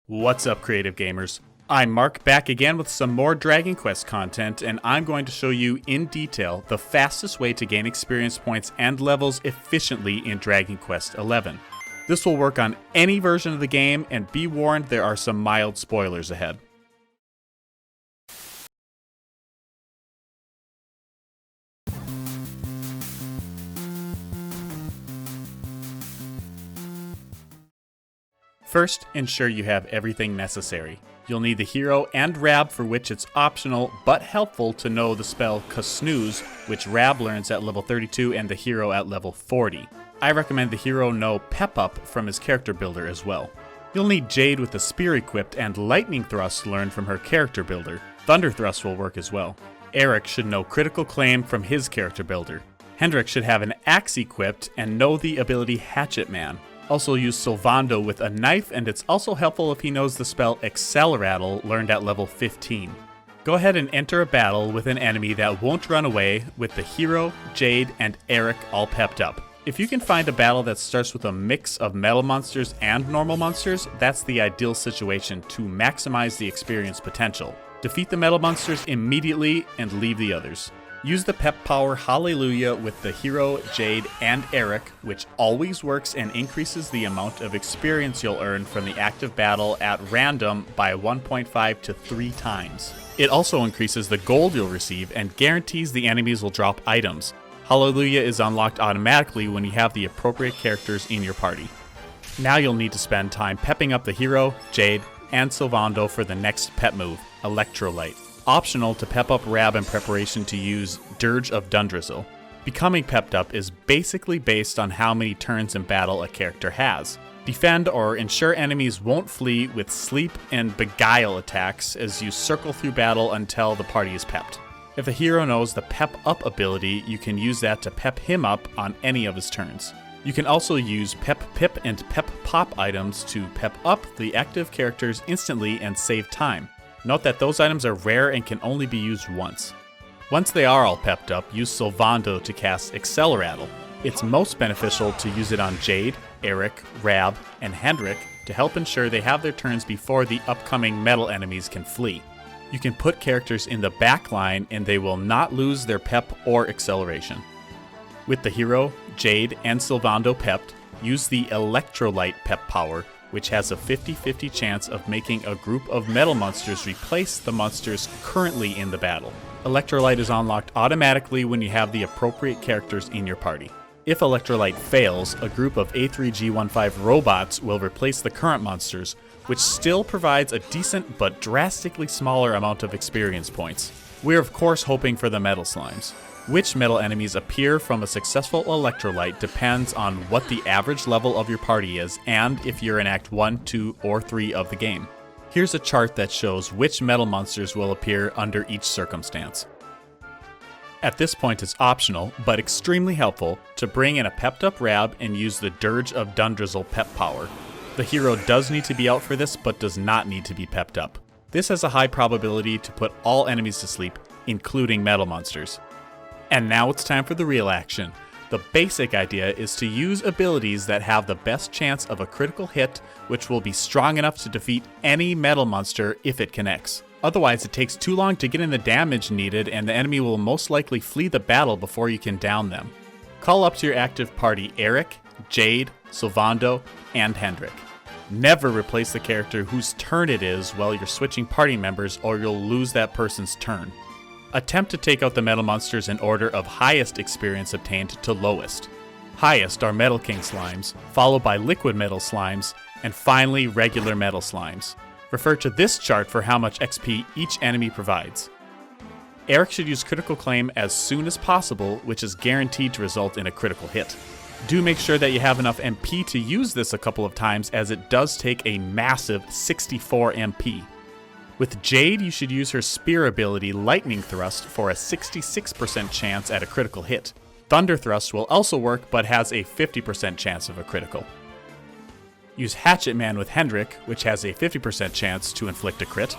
What's up, creative gamers? I'm Mark, back again with some more Dragon Quest content, and I'm going to show you in detail the fastest way to gain experience points and levels efficiently in Dragon Quest XI. This will work on any version of the game, and be warned, there are some mild spoilers ahead. First, ensure you have everything necessary. You'll need the hero and Rab, for which it's optional but helpful to know the spell Snooze, which Rab learns at level 32 and the hero at level 40. I recommend the hero know Pep Up from his character builder as well. You'll need Jade with the spear equipped and Lightning Thrust learned from her character builder. Thunder Thrust will work as well. Eric should know Critical Claim from his character builder. Hendrik should have an axe equipped and know the ability Hatchet Man. Also use Sylvando with a knife, and it's also helpful if he knows the spell Acceleratle learned at level 15. Go ahead and enter a battle with an enemy that won't run away with the hero, Jade, and Eric all pepped up. If you can find a battle that starts with a mix of metal monsters and normal monsters, that's the ideal situation to maximize the experience potential. Defeat the metal monsters immediately and leave the others. Use the pep power Hallelujah with the hero, Jade, and Eric, which always works and increases the amount of experience you'll earn from the active battle at random by 1.5 to 3 times. It also increases the gold you'll receive and guarantees the enemies will drop items. Hallelujah is unlocked automatically when you have the appropriate characters in your party. Now you'll need to spend time pepping up the hero, Jade, and Sylvando for the next pep move, Electrolyte. Optional to pep up Rab in preparation to use Dirge of Dundrizzle. Becoming pepped up is basically based on how many turns in battle a character has. Defend or ensure enemies won't flee with Sleep and Beguile attacks as you circle through battle until the party is pepped. If a hero knows the Pep Up ability, you can use that to pep him up on any of his turns. You can also use Pep Pip and Pep Pop items to pep up the active characters instantly and save time. Note that those items are rare and can only be used once. Once they are all pepped up, use Sylvando to cast Acceleratle. It's most beneficial to use it on Jade, Eric, Rab, and Hendrik to help ensure they have their turns before the upcoming metal enemies can flee. You can put characters in the back line and they will not lose their pep or acceleration. With the hero, Jade, and Sylvando pepped, use the Electrolyte pep power, which has a 50-50 chance of making a group of metal monsters replace the monsters currently in the battle. Electrolyte is unlocked automatically when you have the appropriate characters in your party. If Electrolyte fails, a group of A3G15 robots will replace the current monsters, which still provides a decent but drastically smaller amount of experience points. We're of course hoping for the metal slimes. Which metal enemies appear from a successful Electrolyte depends on what the average level of your party is and if you're in Act 1, 2, or 3 of the game. Here's a chart that shows which metal monsters will appear under each circumstance. At this point it's optional, but extremely helpful, to bring in a pepped up Rab and use the Dirge of Dundrizzle pep power. The hero does need to be out for this, but does not need to be pepped up. This has a high probability to put all enemies to sleep, including metal monsters. And now it's time for the real action. The basic idea is to use abilities that have the best chance of a critical hit, which will be strong enough to defeat any metal monster if it connects. Otherwise, it takes too long to get in the damage needed and the enemy will most likely flee the battle before you can down them. Call up to your active party Eric, Jade, Sylvando, and Hendrik. Never replace the character whose turn it is while you're switching party members, or you'll lose that person's turn. Attempt to take out the metal monsters in order of highest experience obtained to lowest. Highest are Metal King slimes, followed by liquid metal slimes, and finally regular metal slimes. Refer to this chart for how much XP each enemy provides. Eric should use Critical Claim as soon as possible, which is guaranteed to result in a critical hit. Do make sure that you have enough MP to use this a couple of times, as it does take a massive 64 MP. With Jade, you should use her spear ability Lightning Thrust for a 66% chance at a critical hit. Thunder Thrust will also work, but has a 50% chance of a critical. Use Hatchet Man with Hendrik, which has a 50% chance to inflict a crit.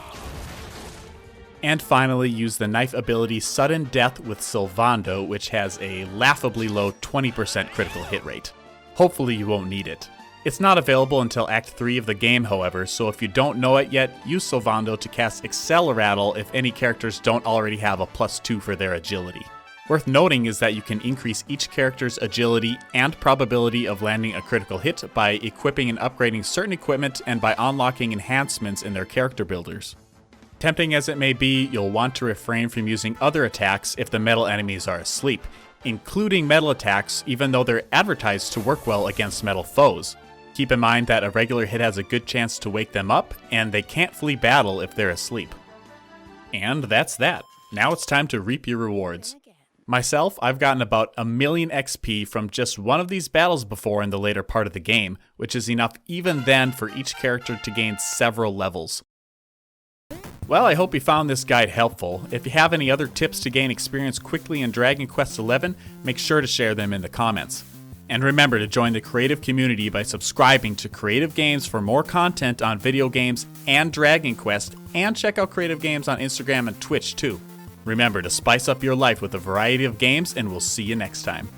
And finally, use the knife ability Sudden Death with Sylvando, which has a laughably low 20% critical hit rate. Hopefully you won't need it. It's not available until Act 3 of the game, however, so if you don't know it yet, use Sylvando to cast Acceleratle if any characters don't already have a +2 for their agility. Worth noting is that you can increase each character's agility and probability of landing a critical hit by equipping and upgrading certain equipment and by unlocking enhancements in their character builders. Tempting as it may be, you'll want to refrain from using other attacks if the metal enemies are asleep, including metal attacks even though they're advertised to work well against metal foes. Keep in mind that a regular hit has a good chance to wake them up, and they can't flee battle if they're asleep. And that's that. Now it's time to reap your rewards. Myself, I've gotten about 1,000,000 XP from just one of these battles before in the later part of the game, which is enough even then for each character to gain several levels. Well, I hope you found this guide helpful. If you have any other tips to gain experience quickly in Dragon Quest XI, make sure to share them in the comments. And remember to join the Kreative community by subscribing to Kreative Games for more content on video games and Dragon Quest, and check out Kreative Games on Instagram and Twitch too. Remember to spice up your life with a variety of games, and we'll see you next time.